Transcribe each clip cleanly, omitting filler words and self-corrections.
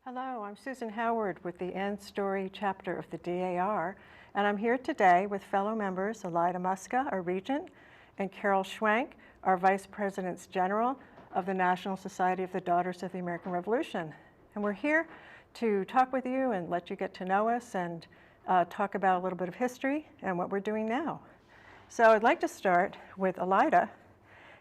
Hello, I'm Susan Howard with the End Story chapter of the DAR, and I'm here today with fellow members Elida Muska, our Regent, and Carol Schwank, our Vice Presidents General of the National Society of the Daughters of the American Revolution. And we're here to talk with you and let you get to know us and talk about a little bit of history and what we're doing now. So I'd like to start with Elida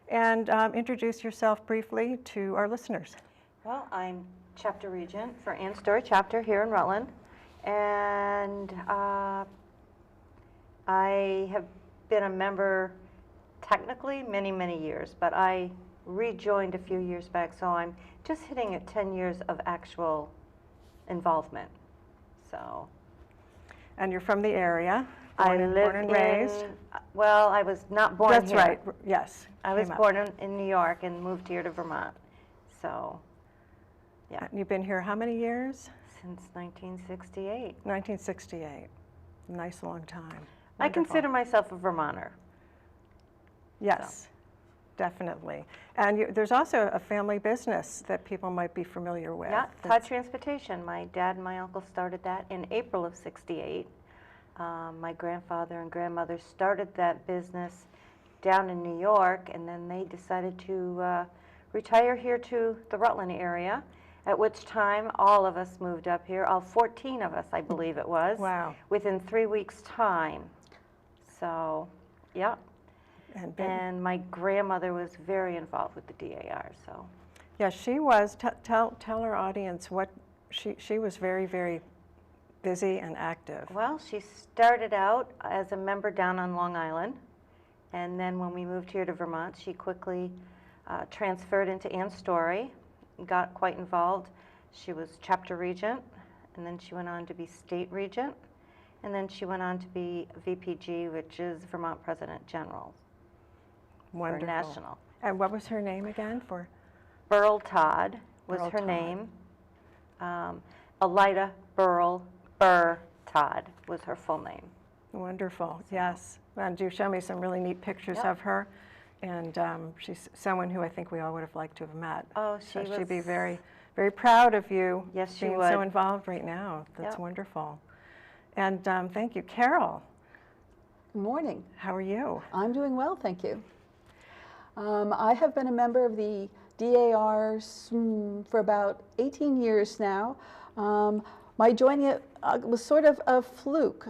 and introduce yourself briefly to our listeners. Well, I'm Chapter Regent for End Story Chapter here in Rutland, and I have been a member technically many years, but I rejoined a few years back, so I'm just hitting at 10 years of actual involvement. So. And you're from the area? Born and raised? Well, I was not born That's here. right, yes. I was born in New York and moved here to Vermont, so. Yeah. You've been here how many years? Since 1968. 1968. Nice long time. Wonderful. I consider myself a Vermonter. Yes, so. Definitely. And there's also a family business that people might be familiar with. Yeah, Todd Transportation. My dad and my uncle started that in April of '68. My grandfather and grandmother started that business down in New York, and then they decided to retire here to the Rutland area. At which time, all of us moved up here, all 14 of us, I believe it was. Wow. Within 3 weeks' time. So, yeah. And my grandmother was very involved with the DAR, so. Yeah, she was. Tell our audience what, she was very busy and active. Well, she started out as a member down on Long Island. And then when we moved here to Vermont, she quickly transferred into End Story. Got quite involved. She was chapter regent, and then she went on to be state regent, and then she went on to be VPG, which is Vermont President General. Wonderful. For national. And what was her name again? For Berle Todd was Berle her Todd. name. Elida Burr Todd was her full name. Wonderful, yes. And you show me some really neat pictures Yep. of her. And she's someone who I think we all would have liked to have met. Oh, she'd be very proud of you. Yes, she being would. so involved right now. That's Yep. wonderful. And thank you. Carol, Good morning. how are you? I'm doing well, thank you. I have been a member of the DAR for about 18 years now. My joining it was sort of a fluke.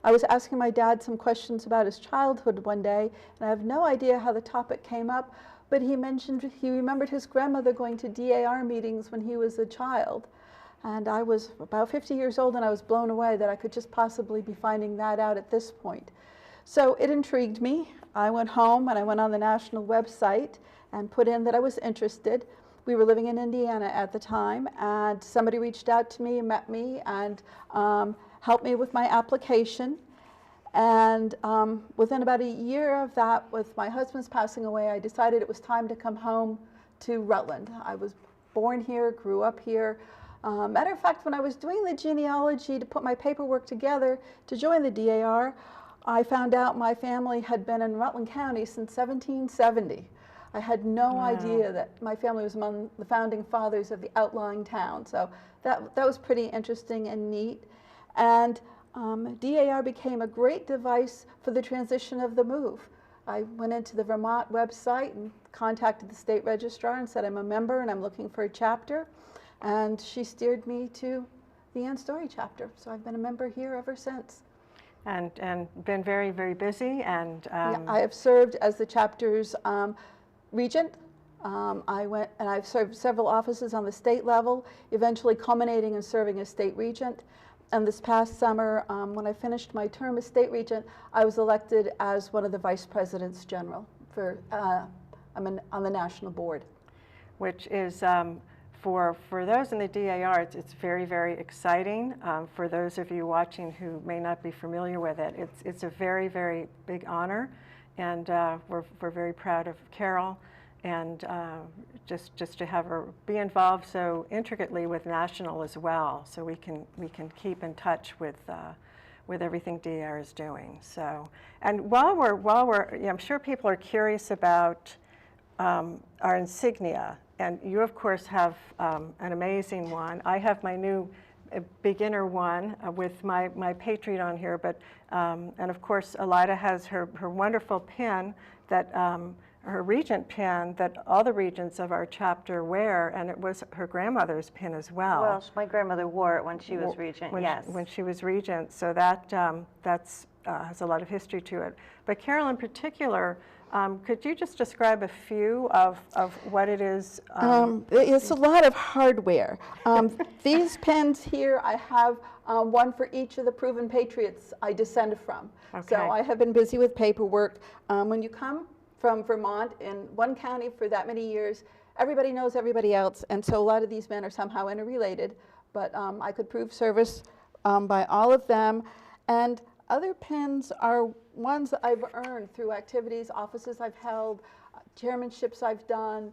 I was asking my dad some questions about his childhood one day, and I have no idea how the topic came up, but he mentioned he remembered his grandmother going to DAR meetings when he was a child. And I was about 50 years old, and I was blown away that I could just possibly be finding that out at this point. So it intrigued me. I went home and I went on the national website and put in that I was interested. We were living in Indiana at the time, and somebody reached out to me, met me, and helped me with my application. And within about a year of that, with my husband's passing away, I decided it was time to come home to Rutland. I was born here, grew up here. Matter of fact, when I was doing the genealogy to put my paperwork together to join the DAR, I found out my family had been in Rutland County since 1770. I had no idea that my family was among the founding fathers of the outlying town. So that was pretty interesting and neat. And DAR became a great device for the transition of the move. I went into the Vermont website and contacted the state registrar and said I'm a member and I'm looking for a chapter. And she steered me to the End Story chapter. So I've been a member here ever since. And been very busy. And yeah, I have served as the chapter's regent. I've served several offices on the state level, eventually culminating in serving as state regent. And this past summer, when I finished my term as state regent, I was elected as one of the vice presidents general for, I'm on the national board. Which is, for those in the DAR, it's very exciting. For those of you watching who may not be familiar with it, it's a very big honor. And we're very proud of Carol, and just to have her be involved so intricately with national as well, so we can keep in touch with everything DAR is doing. So, and while we're I'm sure people are curious about our insignia and you, of course, have an amazing one. I have my new beginner one with my Patriot on here, but and of course, Elida has her wonderful pin that her regent pin that all the regents of our chapter wear, and it was her grandmother's pin as well. Well, my grandmother wore it when she was regent, yes. When she was regent, so that has a lot of history to it. But Carol, in particular, could you just describe a few of what it is? It's a lot of hardware. These pins here, I have one for each of the proven patriots I descend from. Okay. So I have been busy with paperwork. When you come from Vermont in one county for that many years, everybody knows everybody else, and so a lot of these men are somehow interrelated, but I could prove service by all of them. And other pins are ones that I've earned through activities, offices I've held, chairmanships I've done,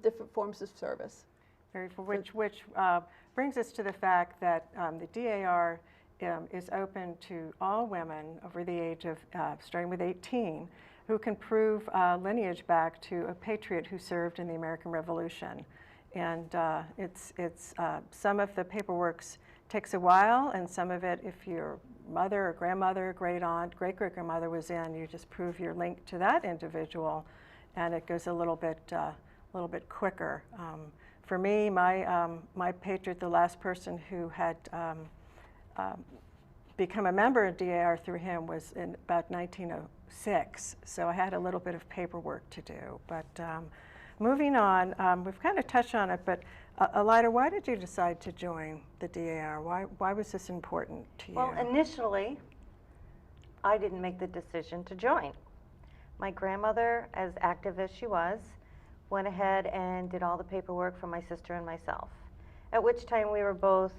different forms of service. Which brings us to the fact that the DAR is open to all women over the age of, starting with 18, who can prove lineage back to a patriot who served in the American Revolution. And it's some of the paperwork takes a while, and some of it, if your mother or grandmother, great aunt, great great grandmother was in, you just prove your link to that individual, and it goes a little bit quicker. For me, my patriot, the last person who had become a member of DAR through him was in about 1906, so I had a little bit of paperwork to do. But moving on, we've kind of touched on it, but Elida, why did you decide to join the DAR? Why was this important to you? Well, initially, I didn't make the decision to join. My grandmother, as active as she was, went ahead and did all the paperwork for my sister and myself, at which time we were both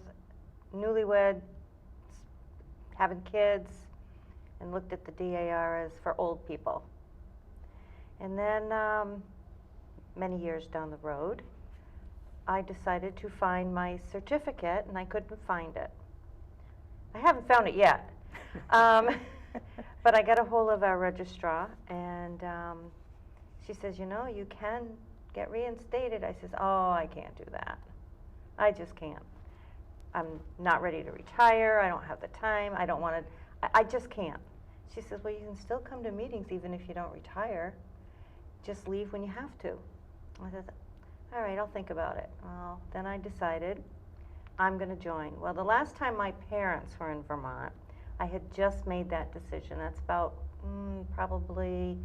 newlywed, having kids, and looked at the DAR as for old people. And then many years down the road, I decided to find my certificate, and I couldn't find it. I haven't found it yet. But I got a hold of our registrar, and she says, you know, you can get reinstated. I says, oh, I can't do that. I just can't. I'm not ready to retire. I don't have the time. I don't want to. I just can't. She says, well, you can still come to meetings even if you don't retire. Just leave when you have to. I said, all right, I'll think about it. Well, then I decided I'm going to join. Well, the last time my parents were in Vermont, I had just made that decision. That's about probably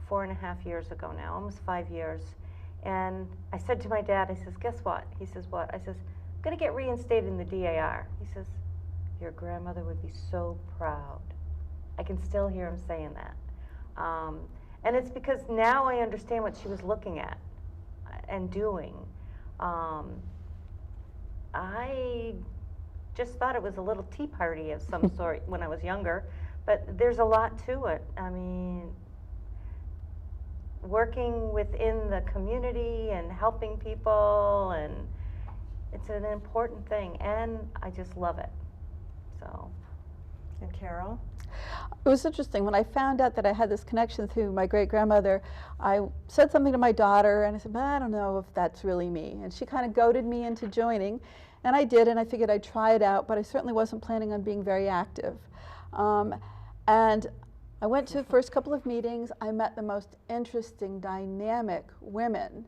4.5 years ago now, almost 5 years. And I said to my dad, I says, guess what? He says, what? I says, I'm going to get reinstated in the DAR. He says, your grandmother would be so proud. I can still hear him saying that. And it's because now I understand what she was looking at and doing. I just thought it was a little tea party of some sort when I was younger, but there's a lot to it. I mean, working within the community and helping people, and it's an important thing, and I just love it. So. And Carol? It was interesting. When I found out that I had this connection through my great-grandmother, I said something to my daughter, and I said, well, I don't know if that's really me. And she kind of goaded me into joining, and I did, and I figured I'd try it out, but I certainly wasn't planning on being very active. And I went to the first couple of meetings. I met the most interesting, dynamic women,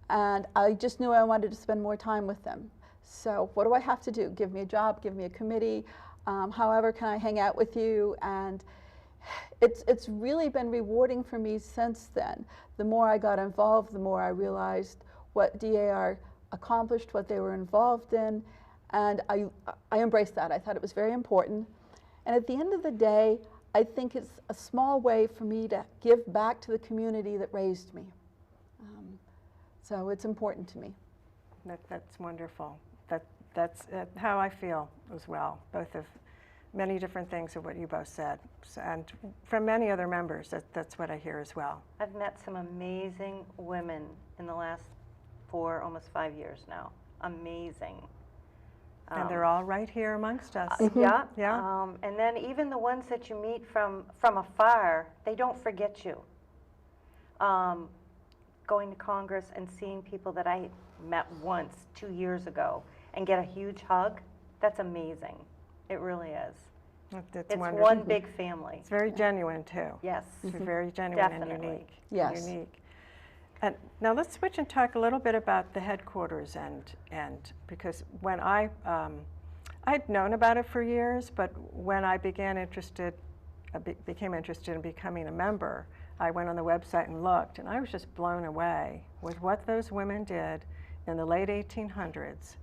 and I just knew I wanted to spend more time with them. So what do I have to do? Give me a job, give me a committee. However, can I hang out with you? And it's really been rewarding for me since then. The more I got involved, the more I realized what DAR accomplished, what they were involved in, and I embraced that. I thought it was very important. And at the end of the day, I think it's a small way for me to give back to the community that raised me. So it's important to me. That's wonderful. That's how I feel as well, both of many different things of what you both said. And from many other members, that's what I hear as well. I've met some amazing women in the last 4, almost 5 years now. Amazing. And they're all right here amongst us. Yeah. Yeah. And then even the ones that you going to Congress and seeing people that I met once 2 years ago and get a huge hug, that's amazing. It really is. It's It's wonderful. one big family. It's very genuine, too. Yes. It's very genuine Definitely. and unique. Yes. Unique. And now let's switch and talk a little bit about the headquarters, and because when I'd known about it for years, but when I became interested in becoming a member, I went on the website and looked, and I was just blown away with what those women did in the late 1800s,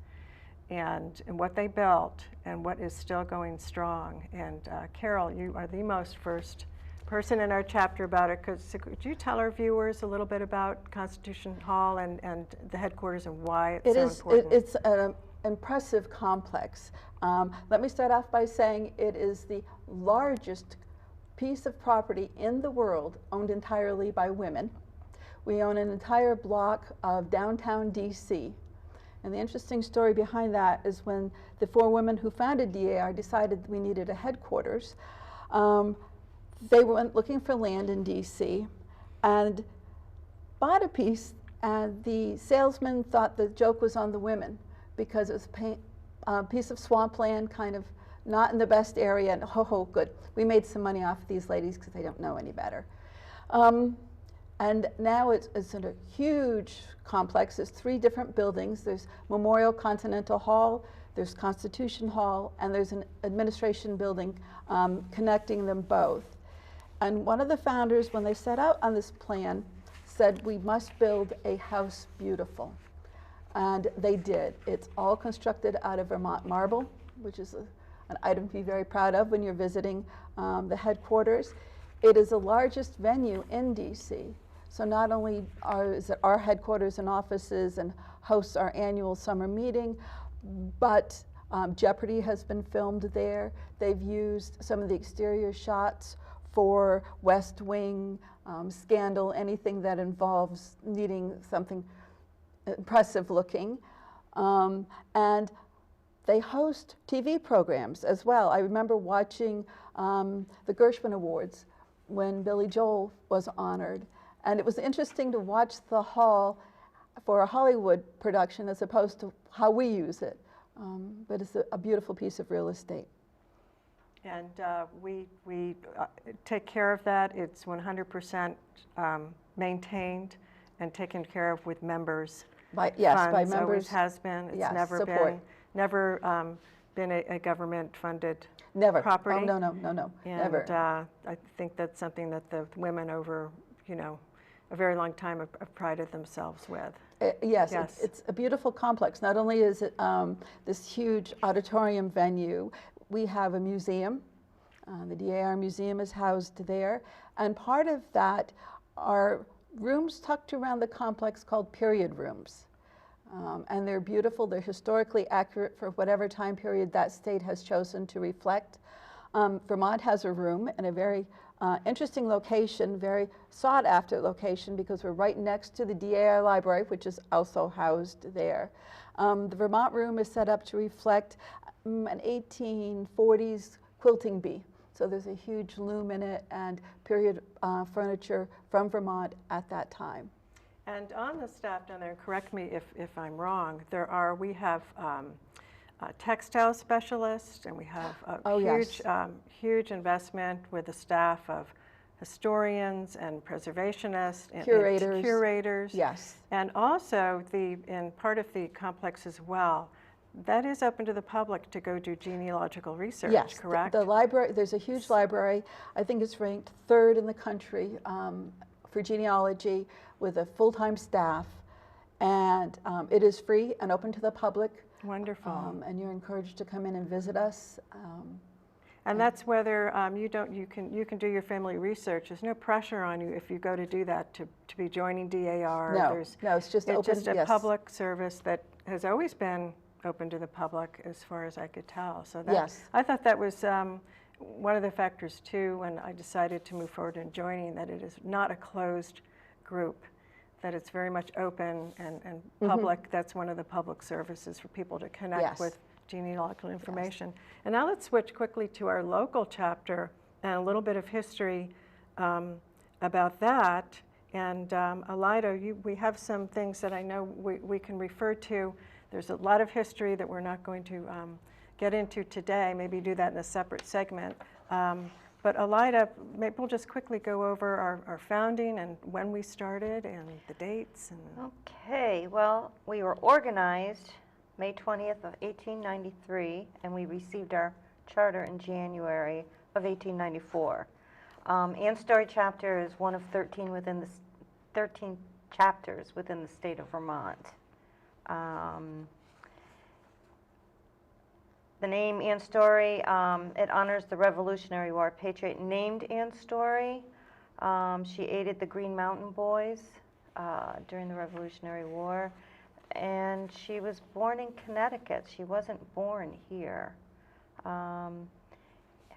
and what they built, and what is still going strong. And Carol, you are the most first person in our chapter about it. Could you tell our viewers a little bit about Constitution Hall and the headquarters and why it's so important? It's an impressive complex. Let me start off by saying it is the largest piece of property in the world owned entirely by women. We own an entire block of downtown DC. And the interesting story behind that is when the 4 women who founded DAR decided we needed a headquarters, they went looking for land in DC and bought a piece, and the salesman thought the joke was on the women because it was a piece of swampland, kind of not in the best area, and good. We made some money off of these ladies because they don't know any better. And now it's a huge complex. There's 3 different buildings. There's Memorial Continental Hall, there's Constitution Hall, and there's an administration building connecting them both. And one of the founders, when they set out on this plan, said we must build a house beautiful. And they did. It's all constructed out of Vermont marble, which is an item to be very proud of when you're visiting the headquarters. It is the largest venue in DC. So not only is it our headquarters and offices and hosts our annual summer meeting, but Jeopardy has been filmed there. They've used some of the exterior shots for West Wing, Scandal, anything that involves needing something impressive looking. And they host TV programs as well. I remember watching the Gershwin Awards when Billy Joel was honored. And it was interesting to watch the hall for a Hollywood production as opposed to how we use it. But it's a beautiful piece of real estate. And we take care of that. It's 100% maintained and taken care of with members. Yes, funds. by members. Always has been. It's Yes, never support. been a government-funded Never. property. Oh, no, never. And I think that's something that the women over, a very long time have prided themselves with. Yes, Yes. It's a beautiful complex. Not only is it this huge auditorium venue, we have a museum. The DAR Museum is housed there. And part of that are rooms tucked around the complex called period rooms. And they're beautiful. They're historically accurate for whatever time period that state has chosen to reflect. Vermont has a room in a very interesting location, very sought after location, because we're right next to the DAR library, which is also housed there. The Vermont room is set up to reflect an 1840s quilting bee. So there's a huge loom in it and period furniture from Vermont at that time. And on the staff down there, correct me if I'm wrong, we have textile specialists, and we have a huge investment with a staff of historians and preservationists and curators. Yes. And also in part of the complex as well, that is open to the public to go do genealogical research, yes, correct? The library, there's a huge library. I think it's ranked 3rd in the country for genealogy with a full-time staff. And it is free and open to the public. Wonderful. And you're encouraged to come in and visit us. And that's whether you can do your family research. There's no pressure on you if you go to do that to be joining DAR. No, it's just open. It's just a public service that has always been open to the public, as far as I could tell. So I thought that was one of the factors too when I decided to move forward in joining, that it is not a closed group, that it's very much open and public. That's one of the public services for people to connect with genealogical information. And now let's switch quickly to our local chapter and a little bit of history about that. And Elida, we have some things that I know we can refer to. There's a lot of history that we're not going to get into today, maybe do that in a separate segment. But Elida, maybe we'll just quickly go over our founding and when we started and the dates. And Okay, well, we were organized May 20th of 1893, and we received our charter in January of 1894. Ann Story chapter is one of 13 chapters within the state of Vermont. The name Ann Story, it honors the Revolutionary War patriot named Ann Story. She aided the Green Mountain Boys during the Revolutionary War, and she was born in Connecticut. She wasn't born here.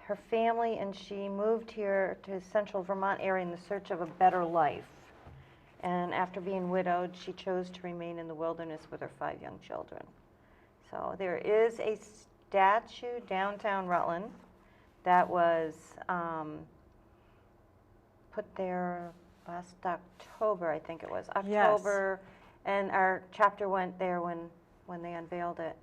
Her family and she moved here to central Vermont area in the search of a better life. And after being widowed, she chose to remain in the wilderness with her 5 young children. So there is a statue downtown Rutland that was put there last October, I think it was. October, yes. And our chapter went there when they unveiled it.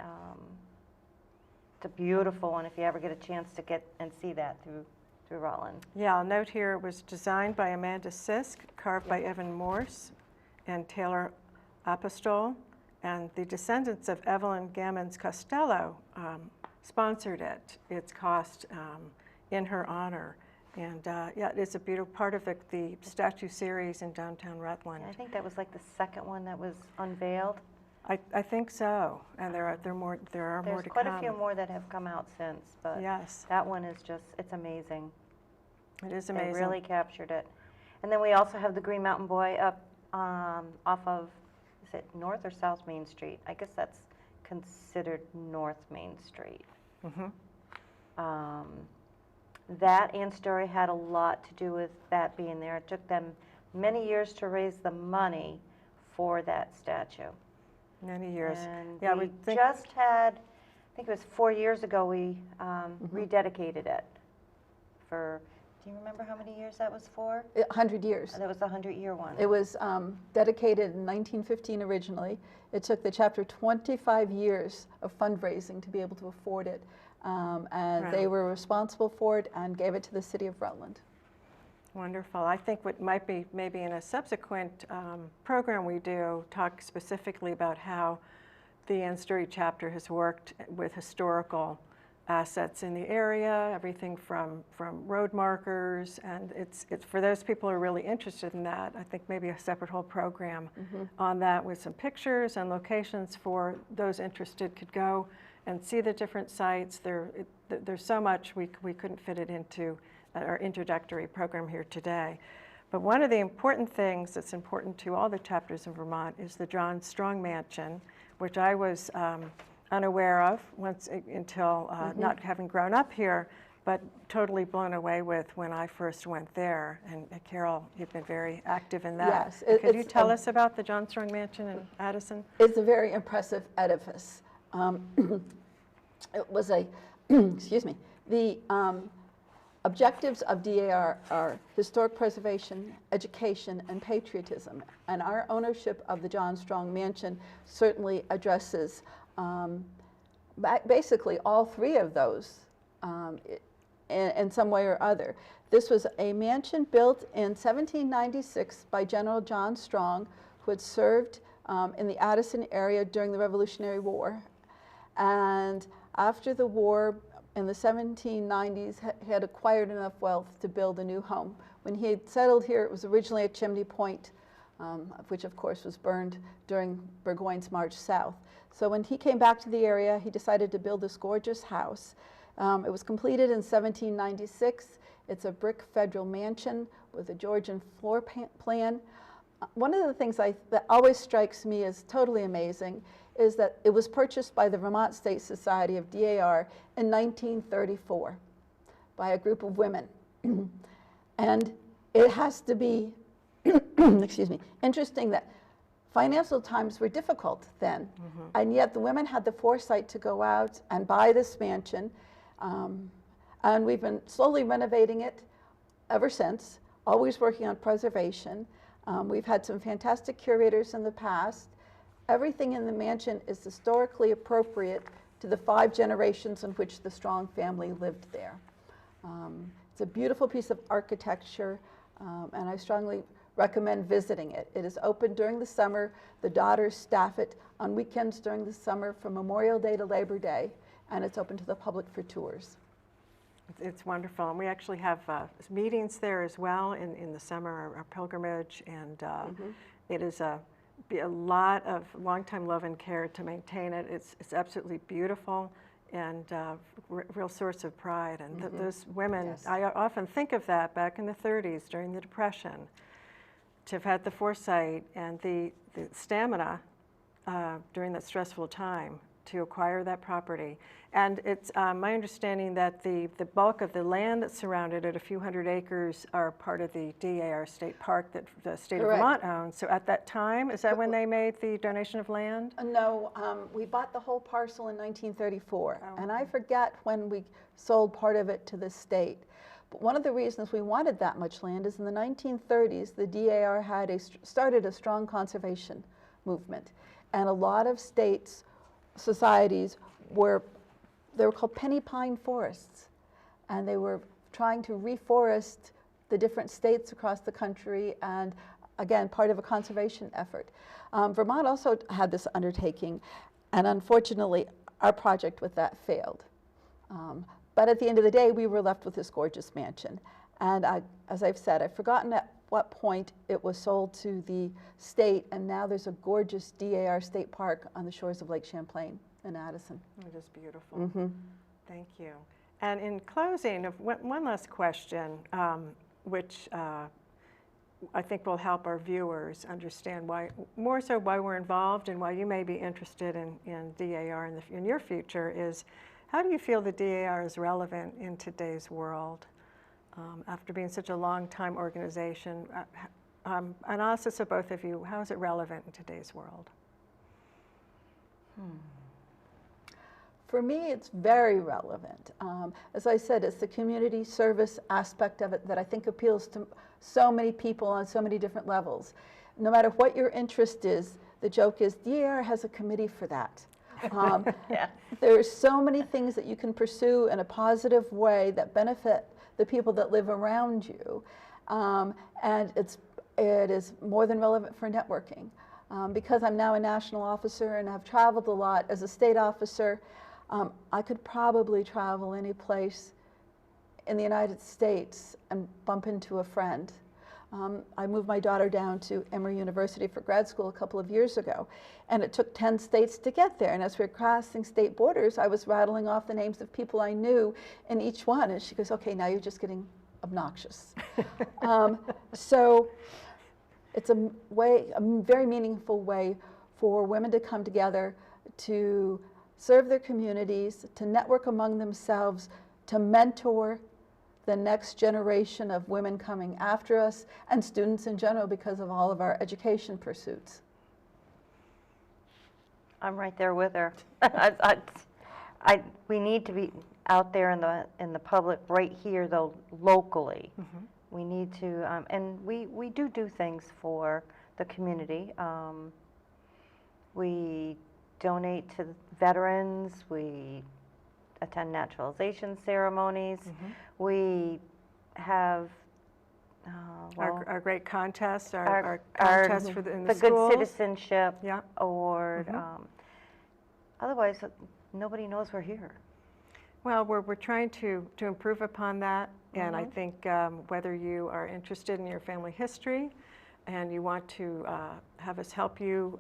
It's a beautiful one if you ever get a chance to get and see that through Rutland. Yeah, I'll note here it was designed by Amanda Sisk, carved by Evan Morse and Taylor Apostol, and the descendants of Evelyn Gammons Costello sponsored it. Its cost in her honor. And yeah, it's a beautiful part of the statue series in downtown Rutland. I think that was like the second one that was unveiled. I think so, and there are more to come. There's quite a few more that have come out since, but yes, that one is just, it's amazing. It is amazing. They really captured it. And then we also have the Green Mountain Boy up off of, is it North or South Main Street? I guess that's considered North Main Street. Mm-hmm. That Ann Story had a lot to do with that being there. It took them many years to raise the money for that statue. Many years. And yeah, we just had, I think it was 4 years ago, we rededicated it for, do you remember how many years that was for? 100 years. That was the 100-year one. It was dedicated in 1915 originally. It took the chapter 25 years of fundraising to be able to afford it. And Right. They were responsible for it and gave it to the city of Rutland. Wonderful. I think what might be maybe in a subsequent program we do talk specifically about how the Ann Story chapter has worked with historical assets in the area, everything from road markers, and it's for those people who are really interested in that. I think maybe a separate whole program on that with some pictures and locations for those interested could go and see the different sites. There's so much we couldn't fit it into our introductory program here today. But one of the important things that's important to all the chapters in Vermont is the John Strong Mansion, which I was unaware of until not having grown up here, but totally blown away with when I first went there. And Carol, you've been very active in that. Yes. Could you tell us about the John Strong Mansion in Addison? It's a very impressive edifice. It was a, excuse me, the objectives of DAR are historic preservation, education, and patriotism. And our ownership of the John Strong Mansion certainly addresses basically all three of those in some way or other. This was a mansion built in 1796 by General John Strong, who had served in the Addison area during the Revolutionary War. And after the war, in the 1790s, he had acquired enough wealth to build a new home. When he had settled here, it was originally at Chimney Point, which of course was burned during Burgoyne's march south. So when he came back to the area, he decided to build this gorgeous house. It was completed in 1796. It's a brick federal mansion with a Georgian floor plan. One of the things that always strikes me as totally amazing is that it was purchased by the Vermont State Society of DAR in 1934 by a group of women. And it has to be, excuse me, interesting that financial times were difficult then, and yet the women had the foresight to go out and buy this mansion, and we've been slowly renovating it ever since, always working on preservation. We've had some fantastic curators in the past. Everything in the mansion is historically appropriate to the 5 generations in which the Strong family lived there. It's a beautiful piece of architecture, and I strongly recommend visiting it. It is open during the summer. The daughters staff it on weekends during the summer from Memorial Day to Labor Day, and it's open to the public for tours. It's wonderful, and we actually have meetings there as well in the summer, our pilgrimage, and it is be a lot of long-time love and care to maintain it. It's absolutely beautiful and real source of pride. And those women, Yes. I often think of that back in the 30s during the Depression, to have had the foresight and the stamina during that stressful time to acquire that property. And it's my understanding that the bulk of the land that surrounded it, a few hundred acres, are part of the DAR State Park that the state Correct. of Vermont owns. So at that time, is that when they made the donation of land? No, we bought the whole parcel in 1934, Oh, and I forget when we sold part of it to the state. But one of the reasons we wanted that much land is in the 1930s, the DAR had started a strong conservation movement, and a lot of states, societies they were called penny pine forests, and they were trying to reforest the different states across the country, and again, part of a conservation effort. Vermont also had this undertaking, and unfortunately, our project with that failed. But at the end of the day, we were left with this gorgeous mansion. And as I've said, I've forgotten at what point it was sold to the state, and now there's a gorgeous DAR State Park on the shores of Lake Champlain in Addison. It is beautiful. Thank you. And in closing, one last question, which I think will help our viewers understand more so why we're involved and why you may be interested in DAR in your future, is how do you feel the DAR is relevant in today's world? After being such a long-time organization, analysis of both of you, how is it relevant in today's world? For me, it's very relevant. As I said, it's the community service aspect of it that I think appeals to so many people on so many different levels. No matter what your interest is, the joke is DAR has a committee for that. Yeah. There are so many things that you can pursue in a positive way that benefit the people that live around you, and it is more than relevant for networking. Because I'm now a national officer and have traveled a lot as a state officer, I could probably travel any place in the United States and bump into a friend. I moved my daughter down to Emory University for grad school a couple of years ago, and it took 10 states to get there. And as we were crossing state borders, I was rattling off the names of people I knew in each one. And she goes, "Okay, now you're just getting obnoxious." So it's a very meaningful way for women to come together, to serve their communities, to network among themselves, to mentor the next generation of women coming after us, and students in general, because of all of our education pursuits. I'm right there with her. We need to be out there in the public right here, though, locally. We need to, and we do things for the community. We donate to veterans. We attend naturalization ceremonies. We have our great contest, our contest in the Good schools. Citizenship Yeah. Award. Otherwise, nobody knows we're here. Well, we're trying to improve upon that, and I think whether you are interested in your family history and you want to have us help you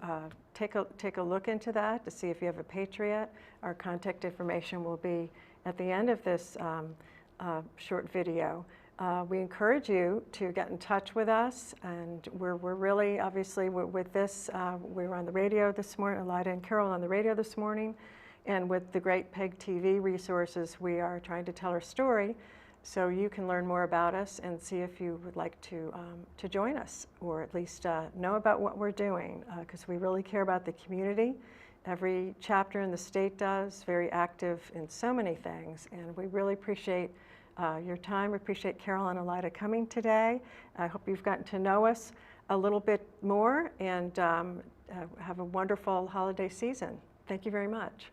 take a look into that to see if you have a patriot, our contact information will be at the end of this short video. We encourage you to get in touch with us, and we're really, obviously, with this, we were on the radio this morning, Elida and Carol on the radio this morning, and with the great PEG TV resources, we are trying to tell our story, so you can learn more about us and see if you would like to join us, or at least know about what we're doing, because we really care about the community. Every chapter in the state does, very active in so many things, and we really appreciate your time. We appreciate Carol and Elida coming today. I hope you've gotten to know us. a little bit more, and have a wonderful holiday season. Thank you very much.